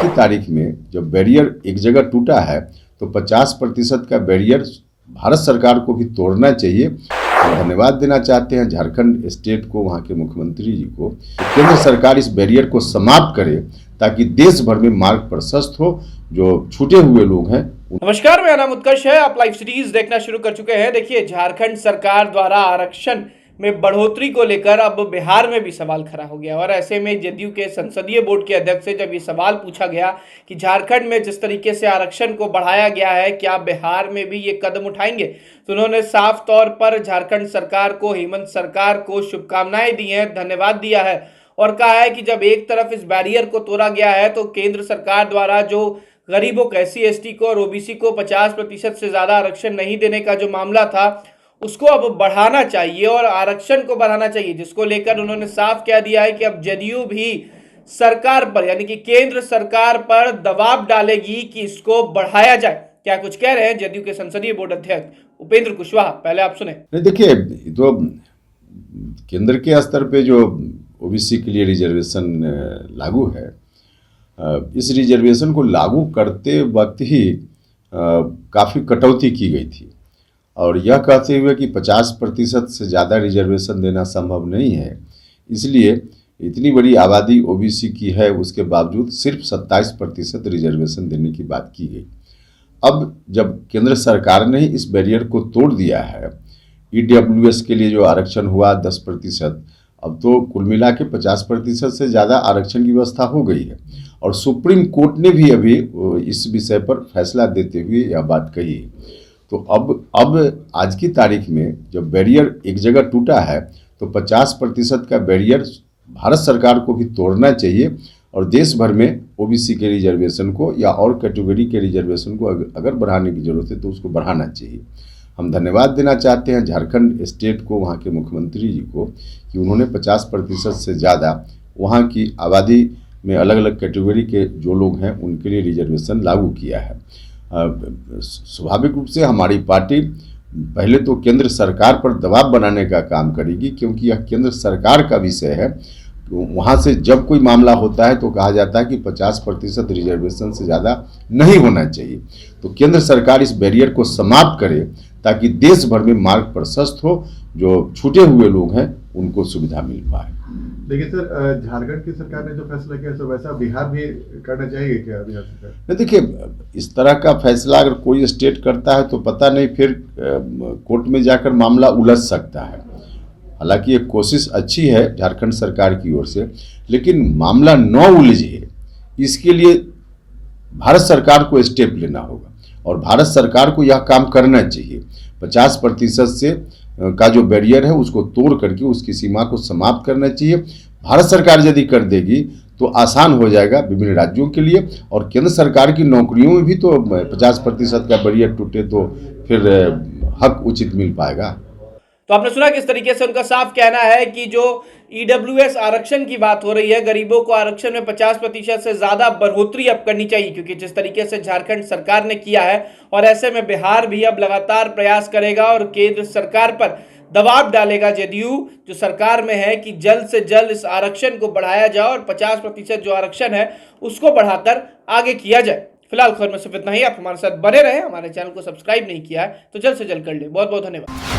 की तारीख में जब बैरियर एक जगह टूटा है तो 50% का बैरियर भारत सरकार को भी तोड़ना चाहिए। हम धन्यवाद देना चाहते हैं झारखंड स्टेट को, वहाँ के मुख्यमंत्री जी को। केंद्र सरकार इस बैरियर को समाप्त करे ताकि देश भर में मार्ग प्रशस्त हो, जो छूटे हुए लोग हैं। नमस्कार, मेरा नाम उत्कर्ष है। आप लाइव सीरीज देखना शुरू कर चुके हैं। देखिए, झारखंड सरकार द्वारा आरक्षण में बढ़ोतरी को लेकर अब बिहार में भी सवाल खड़ा हो गया और ऐसे में जदयू के संसदीय बोर्ड के अध्यक्ष से जब ये सवाल पूछा गया कि झारखंड में जिस तरीके से आरक्षण को बढ़ाया गया है, क्या बिहार में भी ये कदम उठाएंगे, तो उन्होंने साफ तौर पर झारखंड सरकार को, हेमंत सरकार को शुभकामनाएं दी हैं, धन्यवाद दिया है और कहा है कि जब एक तरफ इस बैरियर को तोड़ा गया है तो केंद्र सरकार द्वारा जो गरीबों को, SC/ST को और OBC को 50% से ज्यादा आरक्षण नहीं देने का जो मामला था उसको अब बढ़ाना चाहिए और आरक्षण को बढ़ाना चाहिए, जिसको लेकर उन्होंने साफ कह दिया है कि अब जदयू भी सरकार पर, यानी कि केंद्र सरकार पर दबाव डालेगी कि इसको बढ़ाया जाए। क्या कुछ कह रहे हैं जदयू के संसदीय बोर्ड अध्यक्ष उपेंद्र कुशवाहा, पहले आप सुने। देखिए, तो केंद्र के स्तर पे जो OBC के लिए रिजर्वेशन लागू है, इस रिजर्वेशन को लागू करते वक्त ही काफ़ी कटौती की गई थी और यह कहते हुए कि 50% से ज़्यादा रिजर्वेशन देना संभव नहीं है, इसलिए इतनी बड़ी आबादी OBC की है, उसके बावजूद सिर्फ 27% रिजर्वेशन देने की बात की गई। अब जब केंद्र सरकार ने इस बैरियर को तोड़ दिया है, EWS के लिए जो आरक्षण हुआ 10%, अब तो कुल मिला के 50% से ज़्यादा आरक्षण की व्यवस्था हो गई है और सुप्रीम कोर्ट ने भी अभी इस विषय पर फैसला देते हुए यह बात कही है। तो अब आज की तारीख में जब बैरियर एक जगह टूटा है तो 50% का बैरियर भारत सरकार को भी तोड़ना चाहिए और देश भर में OBC के रिजर्वेशन को या और कैटेगरी के रिजर्वेशन को अगर बढ़ाने की ज़रूरत है तो उसको बढ़ाना चाहिए। हम धन्यवाद देना चाहते हैं झारखंड स्टेट को, वहाँ के मुख्यमंत्री जी को, कि उन्होंने 50% से ज़्यादा वहाँ की आबादी में अलग अलग कैटेगरी के जो लोग हैं उनके लिए रिजर्वेशन लागू किया है। स्वाभाविक रूप से हमारी पार्टी पहले तो केंद्र सरकार पर दबाव बनाने का काम करेगी, क्योंकि यह केंद्र सरकार का विषय है। वहाँ से जब कोई मामला होता है तो कहा जाता है कि 50% रिजर्वेशन से ज़्यादा नहीं होना चाहिए। तो केंद्र सरकार इस बैरियर को समाप्त करे ताकि देश भर में मार्ग प्रशस्त हो, जो छूटे हुए लोग हैं उनको सुविधा मिल पाए। देखिए सर, झारखंड की सरकार ने जो फैसला किया तो वैसा बिहार भी करना चाहिए क्या बिहार सरकार? देखिए, इस तरह का फैसला अगर कोई स्टेट करता है तो पता नहीं फिर कोर्ट में जाकर मामला उलझ सकता है। हालांकि ये कोशिश अच्छी है झारखंड सरकार की ओर से, लेकिन मामला न उलझे इसके लिए भारत सरकार को स्टेप लेना होगा और भारत सरकार को यह काम करना चाहिए। 50% से का जो बैरियर है उसको तोड़ करके उसकी सीमा को समाप्त करना चाहिए। भारत सरकार यदि कर देगी तो आसान हो जाएगा विभिन्न राज्यों के लिए और केंद्र सरकार की नौकरियों में भी तो 50% का बैरियर टूटे तो फिर हक उचित मिल पाएगा। तो आपने सुना किस तरीके से उनका साफ कहना है कि जो EWS आरक्षण की बात हो रही है, गरीबों को आरक्षण में 50% से ज्यादा बढ़ोतरी अब करनी चाहिए, क्योंकि जिस तरीके से झारखंड सरकार ने किया है और ऐसे में बिहार भी अब लगातार प्रयास करेगा और केंद्र सरकार पर दबाव डालेगा जदयू जो सरकार में है कि जल्द से जल्द इस आरक्षण को बढ़ाया जाए और 50% जो आरक्षण है उसको बढ़ाकर आगे किया जाए। फिलहाल खबर में सिर्फ इतना ही। आप हमारे साथ बने रहे, हमारे चैनल को सब्सक्राइब नहीं किया है तो जल्द से जल्द कर ले। बहुत बहुत धन्यवाद।